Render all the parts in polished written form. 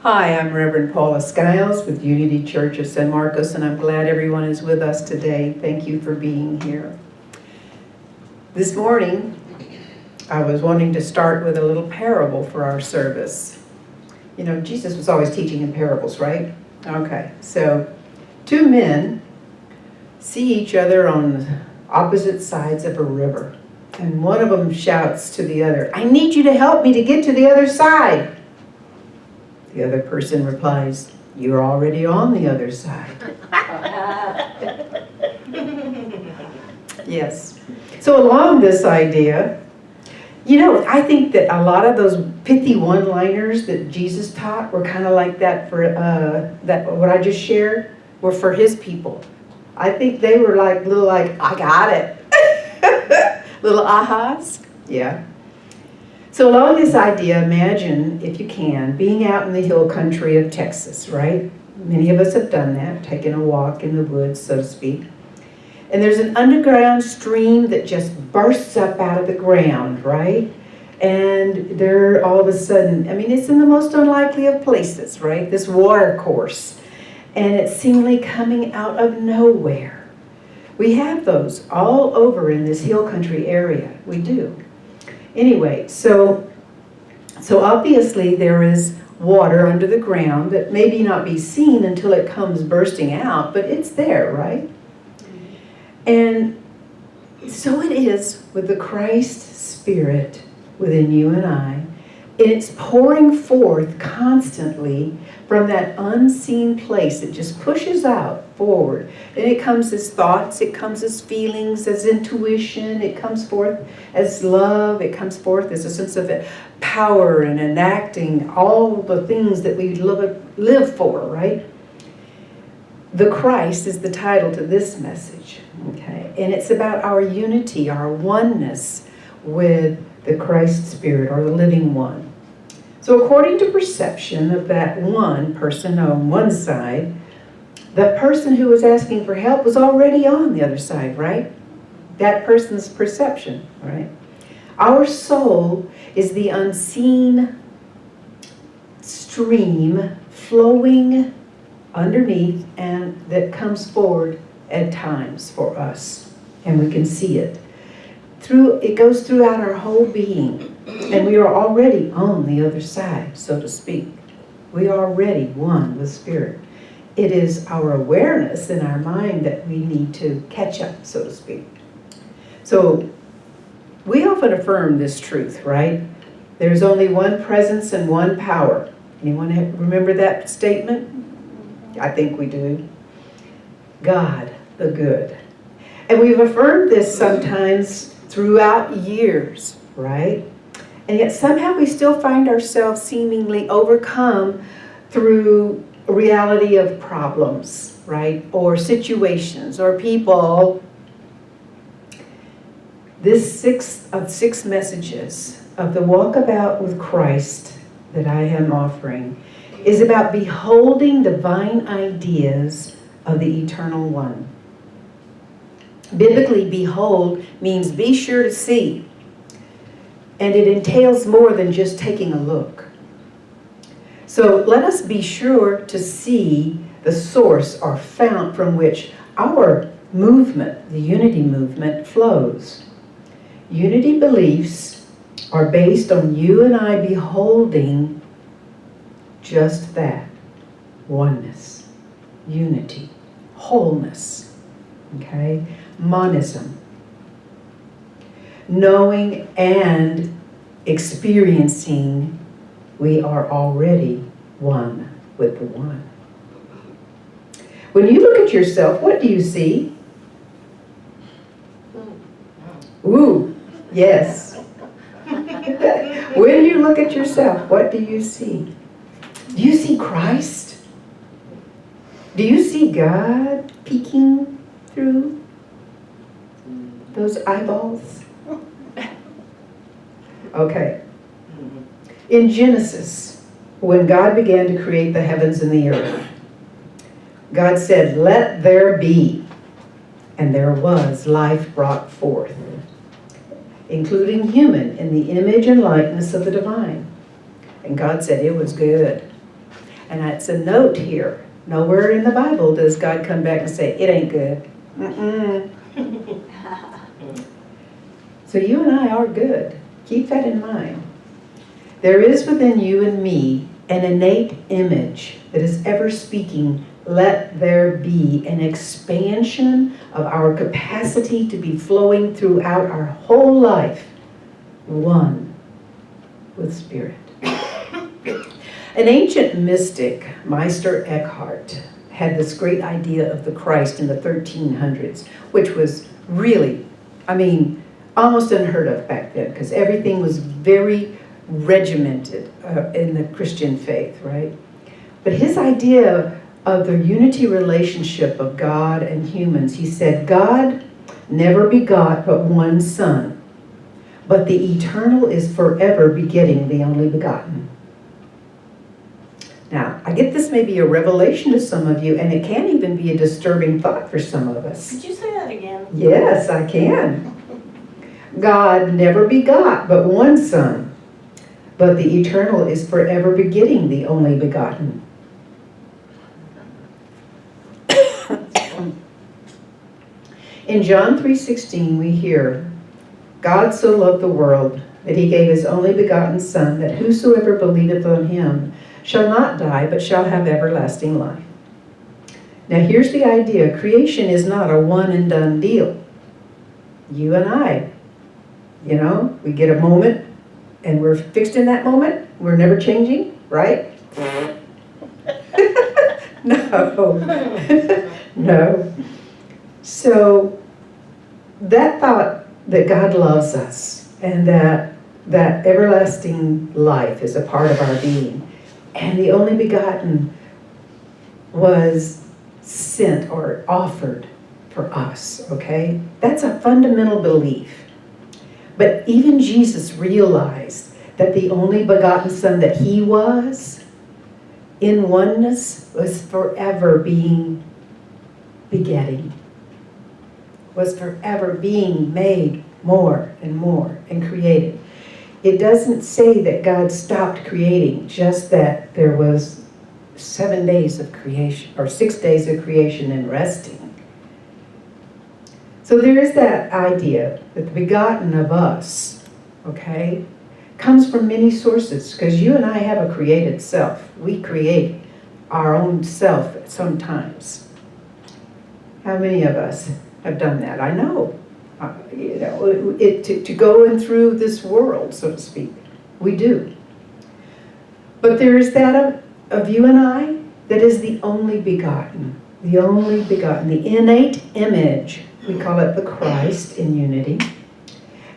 Hi, I'm Reverend Paula Skiles with Unity Church of San Marcos, and I'm glad everyone is with us today. Thank you for being here. This morning, I was wanting to start with a little parable for our service. You know, Jesus was always teaching in parables, right? Okay, so two men see each other on opposite sides of a river, and one of them shouts to the other, "I need you to help me to get to the other side." The other person replies, "You're already on the other side." Yes. So along this idea, you know, I think that a lot of those pithy one-liners that Jesus taught were kind of like that for that what I just shared were for his people. I think they were like little I got it. Little ahas. Yeah. So along this idea, imagine, if you can, being out in the hill country of Texas, right? Many of us have done that, taken a walk in the woods, so to speak. And there's an underground stream that just bursts up out of the ground, right? And there, all of a sudden, I mean, it's in the most unlikely of places, right? This water course. And it's seemingly coming out of nowhere. We have those all over in this hill country area. We do. Anyway, so obviously there is water under the ground that maybe not be seen until it comes bursting out, but it's there, right? And so it is with the Christ Spirit within you and I. It's pouring forth constantly from that unseen place. It just pushes out forward. And it comes as thoughts, it comes as feelings, as intuition, it comes forth as love, it comes forth as a sense of power and enacting all the things that we live for, right? The Christ is the title to this message, okay? And it's about our unity, our oneness with the Christ Spirit, or the living one. So according to perception of that one person on one side, the person who was asking for help was already on the other side, right? That person's perception, right? Our soul is the unseen stream flowing underneath and that comes forward at times for us, and we can see it. It goes throughout our whole being, and we are already on the other side, so to speak. We are already one with Spirit. It is our awareness in our mind that we need to catch up, so to speak. So we often affirm this truth, right? There's only one presence and one power. Anyone remember that statement? I think we do. God, the good. And we've affirmed this sometimes throughout years, right? And yet somehow we still find ourselves seemingly overcome through a reality of problems, right? Or situations or people. This sixth of 6 messages of the Walkabout with Christ that I am offering is about beholding divine ideas of the Eternal One. Biblically, behold means be sure to see. And it entails more than just taking a look. So let us be sure to see the source or fount from which our movement, the unity movement, flows. Unity beliefs are based on you and I beholding just that. Oneness, unity, wholeness, okay? Monism. Knowing and experiencing we are already one with the one. When you look at yourself, what do you see? Ooh, yes. When you look at yourself, what do you see? Do you see Christ? Do you see God peeking through those eyeballs? Okay. In Genesis, when God began to create the heavens and the earth, God said, "Let there be," and there was life brought forth, including human in the image and likeness of the divine. And God said it was good. And that's a note here. Nowhere in the Bible does God come back and say, it ain't good. Mm-mm. So you and I are good. Keep that in mind. There is within you and me an innate image that is ever speaking, let there be an expansion of our capacity to be flowing throughout our whole life, one with Spirit. An ancient mystic, Meister Eckhart, had this great idea of the Christ in the 1300s, which was really, almost unheard of back then, because everything was very regimented in the Christian faith, right? But his idea of the unity relationship of God and humans, he said, God never begot but one Son, but the eternal is forever begetting the only begotten. Now, I get this may be a revelation to some of you, and it can even be a disturbing thought for some of us. Could you say that again? Yes, I can. God never begot but one Son, but the eternal is forever begetting the only begotten. In John 3:16 we hear, God so loved the world that he gave his only begotten Son, that whosoever believeth on him shall not die, but shall have everlasting life. Now here's the idea. Creation is not a one and done deal. You and I, we get a moment and we're fixed in that moment. We're never changing, right? No. No. So that thought that God loves us and that everlasting life is a part of our being, and the only begotten was sent or offered for us, okay? That's a fundamental belief. But even Jesus realized that the only begotten Son that he was, in oneness, was forever being begetting, was forever being made more and more and created. It doesn't say that God stopped creating, just that there was 7 days of creation, or 6 days of creation and resting. So there is that idea that the begotten of us, okay, comes from many sources, because you and I have a created self. We create our own self sometimes. How many of us have done that? I know. To go in through this world, so to speak. We do. But there is that of you and I that is the only begotten, the innate image. We call it the Christ in unity.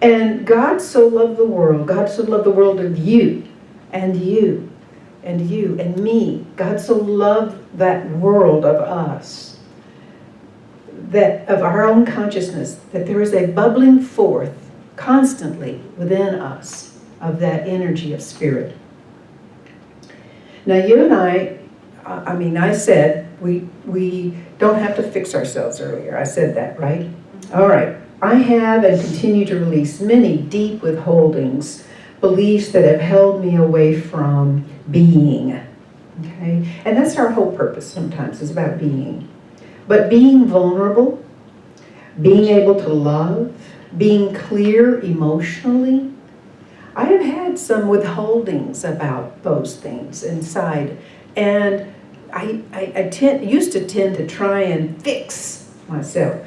And God so loved the world of you and you and you and me. God so loved that world of us, that of our own consciousness, that there is a bubbling forth constantly within us of that energy of Spirit. Now you and I said we don't have to fix ourselves earlier. I said that, right? All right. I have and continue to release many deep withholdings, beliefs that have held me away from being. Okay? And that's our whole purpose sometimes, is about being. But being vulnerable, being able to love, being clear emotionally, I have had some withholdings about those things inside. And I used to tend to try and fix myself,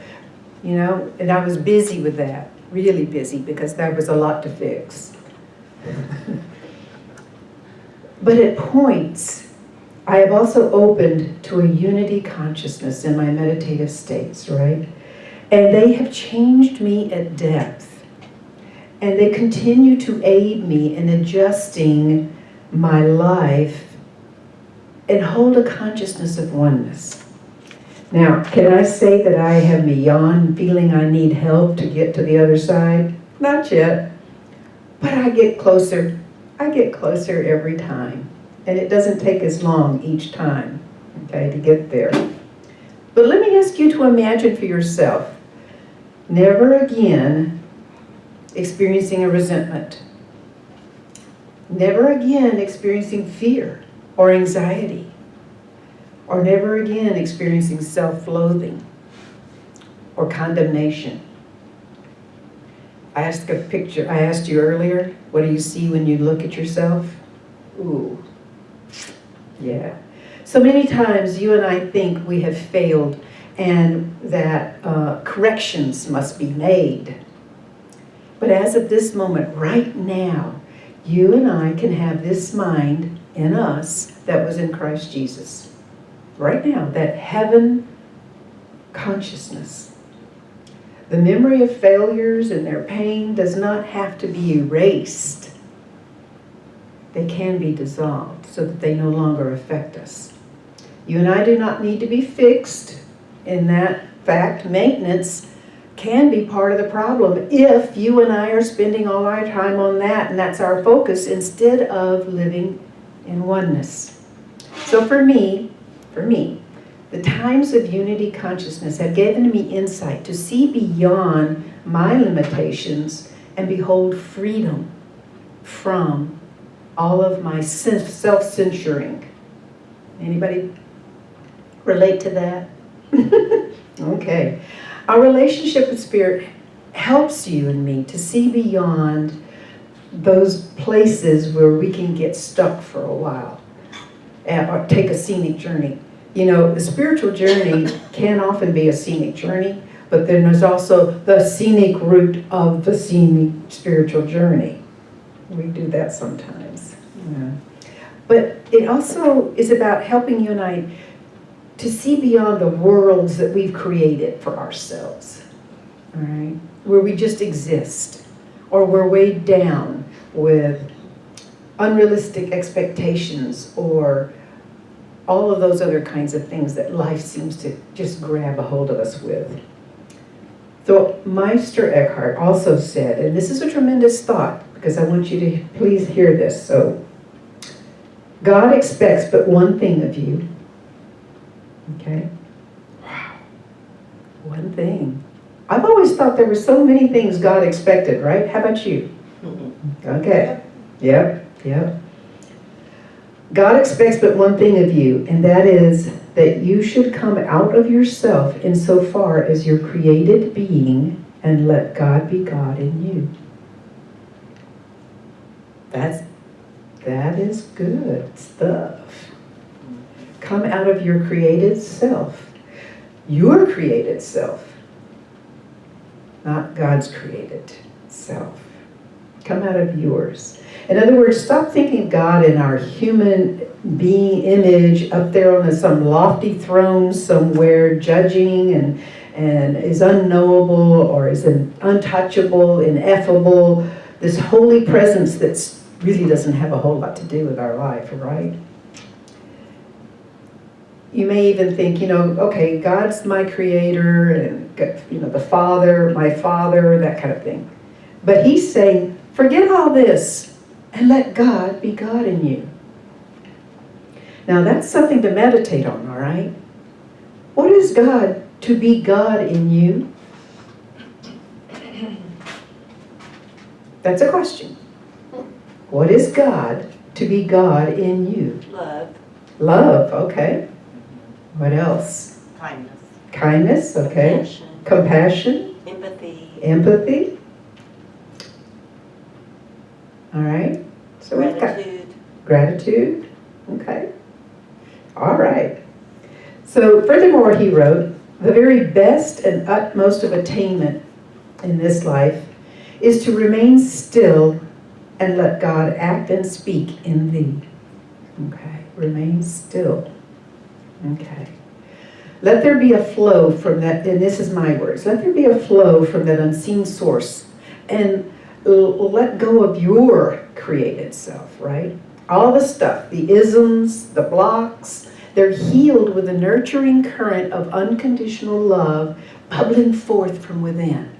and I was busy with that, really busy, because there was a lot to fix. But at points, I have also opened to a unity consciousness in my meditative states, right? And they have changed me at depth. And they continue to aid me in adjusting my life and hold a consciousness of oneness. Now, can I say that I have beyond feeling I need help to get to the other side? Not yet. But I get closer. I get closer every time. And it doesn't take as long each time, okay, to get there. But let me ask you to imagine for yourself, never again experiencing a resentment. Never again experiencing fear or anxiety or never again experiencing self-loathing or condemnation. I asked you earlier, what do you see when you look at yourself? Ooh, yeah. So many times you and I think we have failed and that corrections must be made. But as of this moment, right now, you and I can have this mind in us that was in Christ Jesus. Right now, that heaven consciousness. The memory of failures and their pain does not have to be erased. They can be dissolved so that they no longer affect us. You and I do not need to be fixed. In that fact, maintenance can be part of the problem if you and I are spending all our time on that, and that's our focus, instead of living in oneness. So for me, the times of unity consciousness have given me insight to see beyond my limitations and behold freedom from all of my self-censoring. Anybody relate to that? Okay. Our relationship with Spirit helps you and me to see beyond those places where we can get stuck for a while or take a scenic journey. You know, the spiritual journey can often be a scenic journey, but then there's also the scenic route of the scenic spiritual journey. We do that sometimes. Yeah. But it also is about helping you and I to see beyond the worlds that we've created for ourselves, all right? Where we just exist, or we're weighed down with unrealistic expectations, or all of those other kinds of things that life seems to just grab a hold of us with. So Meister Eckhart also said, and this is a tremendous thought, because I want you to please hear this. So, God expects but one thing of you. Okay? Wow. One thing. I've always thought there were so many things God expected, right? How about you? Okay. Yep. God expects but one thing of you, and that is that you should come out of yourself insofar as your created being and let God be God in you. That is good stuff. Come out of your created self. Your created self. Not God's created self. Come out of yours. In other words, stop thinking of God in our human being image up there on some lofty throne somewhere, judging and is unknowable or is untouchable, ineffable. This holy presence that really doesn't have a whole lot to do with our life, right? You may even think, okay, God's my creator, and the Father, my Father, that kind of thing. But he's saying, forget all this and let God be God in you. Now that's something to meditate on, all right? What is God to be God in you? That's a question. What is God to be God in you? Love. Love, okay. What else? Kindness. Kindness, okay. Compassion. Empathy. All right. So we've got gratitude. Okay. All right. So furthermore, he wrote, the very best and utmost of attainment in this life is to remain still and let God act and speak in thee. Okay. Remain still. Okay. Let there be a flow from that, and this is my words, let there be a flow from that unseen source and let go of your created self, right? All the stuff, the isms, the blocks, they're healed with the nurturing current of unconditional love bubbling forth from within.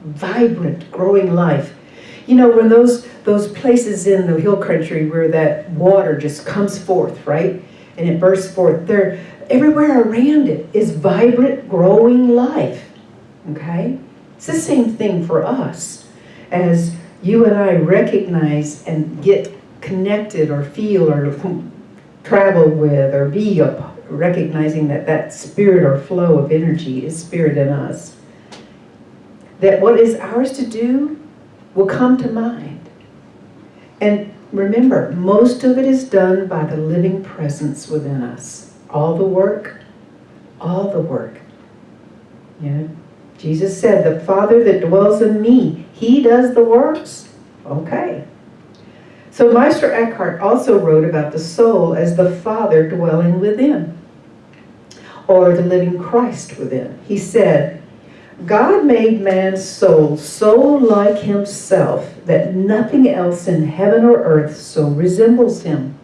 Vibrant, growing life. When those places in the hill country where that water just comes forth, right? And it bursts forth. Everywhere around it is vibrant, growing life. Okay? It's the same thing for us. As you and I recognize and get connected or feel or travel with or be recognizing that that spirit or flow of energy is spirit in us, that what is ours to do will come to mind. And remember, most of it is done by the living presence within us. All the work. Yeah. Jesus said, the Father that dwells in me, he does the works. Okay. So Meister Eckhart also wrote about the soul as the Father dwelling within, or the living Christ within. He said, God made man's soul so like himself that nothing else in heaven or earth so resembles him.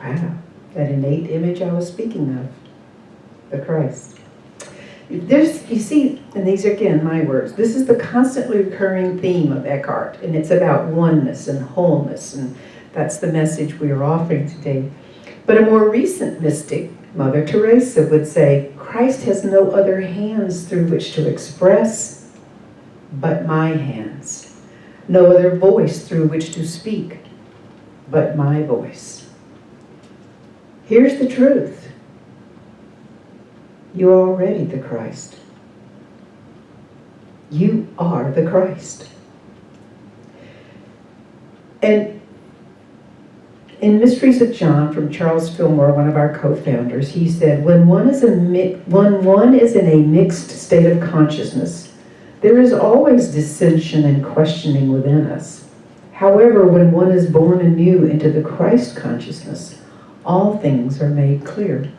Wow, that innate image I was speaking of, the Christ. There's, you see, and these are again my words, this is the constantly recurring theme of Eckhart, and it's about oneness and wholeness, and that's the message we are offering today. But a more recent mystic, Mother Teresa, would say, Christ has no other hands through which to express but my hands, no other voice through which to speak but my voice. Here's the truth. You're already the Christ. You are the Christ. And in Mysteries of John, from Charles Fillmore, one of our co-founders, he said, when one is in a mixed state of consciousness, there is always dissension and questioning within us. However, when one is born anew into the Christ consciousness, all things are made clear.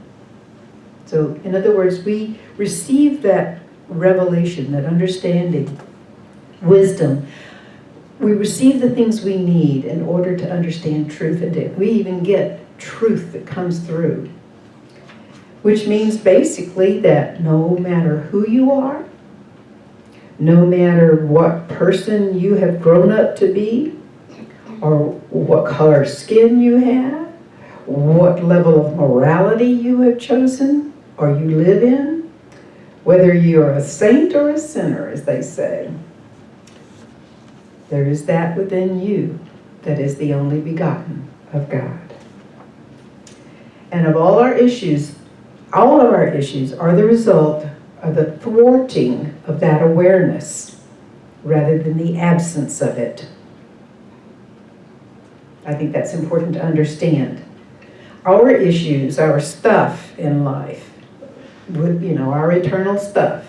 So, in other words, we receive that revelation, that understanding, wisdom. We receive the things we need in order to understand truth, and we even get truth that comes through. Which means basically that no matter who you are, no matter what person you have grown up to be, or what color skin you have, what level of morality you have chosen, or you live in, whether you're a saint or a sinner, as they say, there is that within you that is the only begotten of God. And of all of our issues are the result of the thwarting of that awareness rather than the absence of it. I think that's important to understand. Our issues, our stuff in life, our eternal stuff,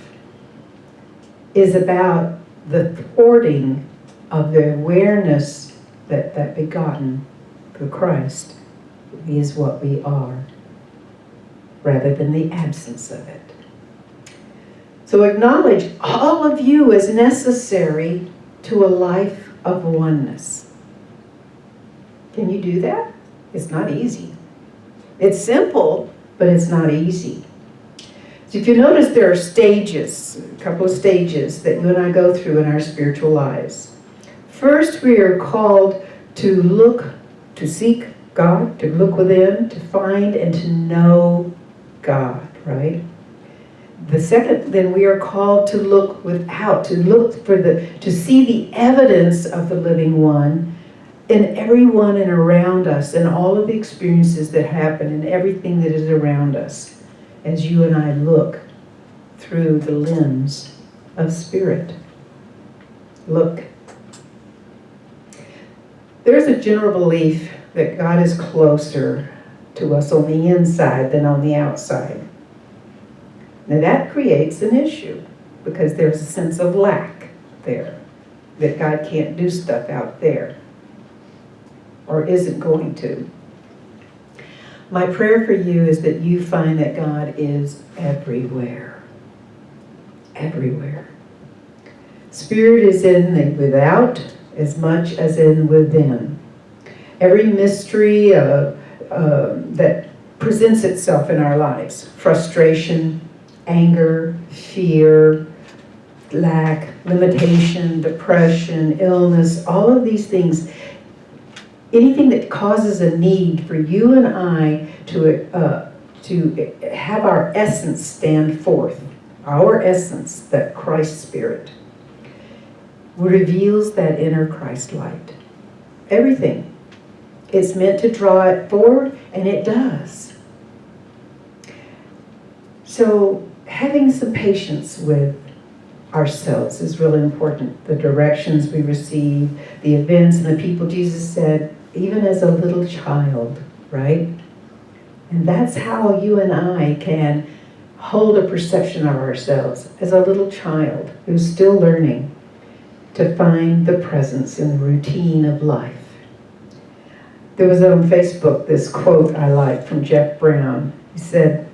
is about the thwarting of the awareness that that begotten through Christ is what we are, rather than the absence of it. So acknowledge all of you as necessary to a life of oneness. Can you do that? It's not easy. It's simple, but it's not easy. So if you notice, there are stages, a couple of stages that you and I go through in our spiritual lives. First, we are called to look, to seek God, to look within, to find and to know God, right? The second, then we are called to look without, to see the evidence of the living one in everyone and around us, and all of the experiences that happen and everything that is around us, as you and I look through the lens of spirit. Look. There's a general belief that God is closer to us on the inside than on the outside. Now that creates an issue, because there's a sense of lack there, that God can't do stuff out there, or isn't going to. My prayer for you is that you find that God is everywhere. Everywhere. Spirit is in the without as much as in within. Every mystery that presents itself in our lives, frustration, anger, fear, lack, limitation, depression, illness, all of these things, anything that causes a need for you and I to have our essence stand forth, our essence, that Christ Spirit, reveals that inner Christ light. Everything. It's meant to draw it forward, and it does. So having some patience with ourselves is really important. The directions we receive, the events and the people, Jesus said, even as a little child, right? And that's how you and I can hold a perception of ourselves as a little child who's still learning to find the presence in the routine of life. There was on Facebook this quote I like from Jeff Brown. He said,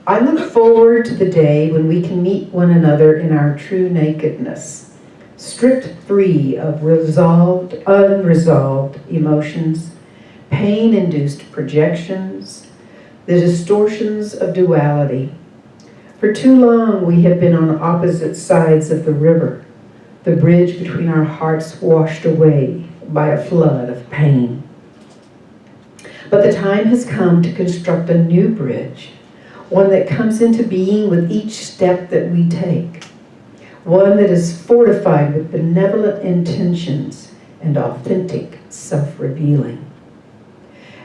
"I look forward to the day when we can meet one another in our true nakedness, stripped free of unresolved emotions, pain-induced projections, the distortions of duality. For too long we have been on opposite sides of the river, the bridge between our hearts washed away by a flood of pain. But the time has come to construct a new bridge, one that comes into being with each step that we take, one that is fortified with benevolent intentions and authentic self-revealing.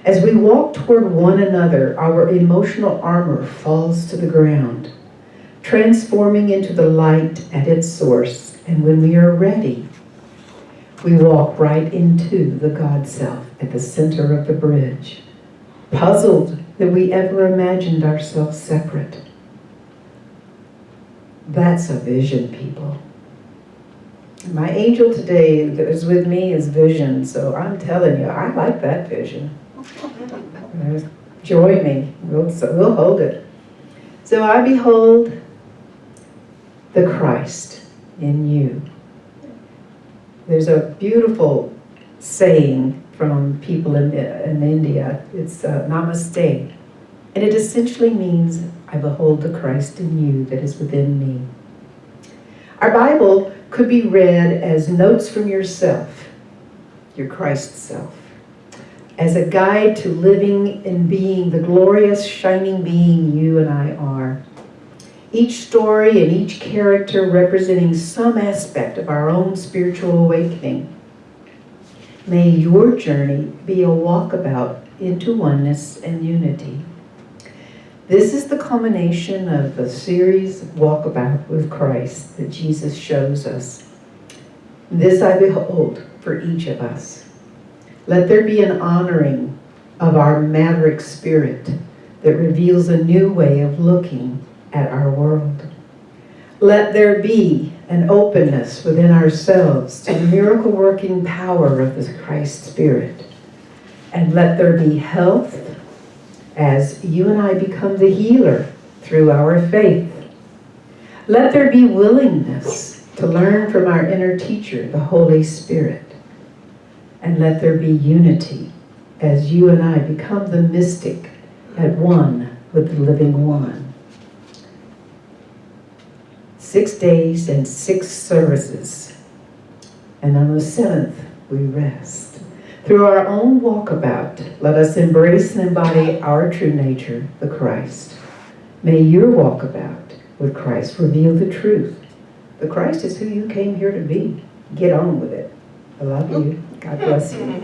As we walk toward one another, our emotional armor falls to the ground, transforming into the light at its source, and when we are ready, we walk right into the God Self at the center of the bridge, puzzled that we ever imagined ourselves separate. That's a vision, people. My angel today that was with me is vision, so I'm telling you, I like that vision. Join me. We'll hold it. So I behold the Christ in you. There's a beautiful saying from people in India. It's namaste. And it essentially means, I behold the Christ in you that is within me. Our Bible could be read as notes from yourself, your Christ self, as a guide to living and being the glorious, shining being you and I are. Each story and each character representing some aspect of our own spiritual awakening. May your journey be a walkabout into oneness and unity. This is the culmination of the series Walkabout with Christ that Jesus shows us. This I behold for each of us. Let there be an honoring of our maverick spirit that reveals a new way of looking at our world. Let there be an openness within ourselves to the miracle-working power of the Christ Spirit. And let there be health as you and I become the healer through our faith. Let there be willingness to learn from our inner teacher, the Holy Spirit. And let there be unity as you and I become the mystic at one with the living one. 6 days and 6 services. And on the 7th, we rest. Through our own walkabout, let us embrace and embody our true nature, the Christ. May your walkabout with Christ reveal the truth. The Christ is who you came here to be. Get on with it. I love you. God bless you.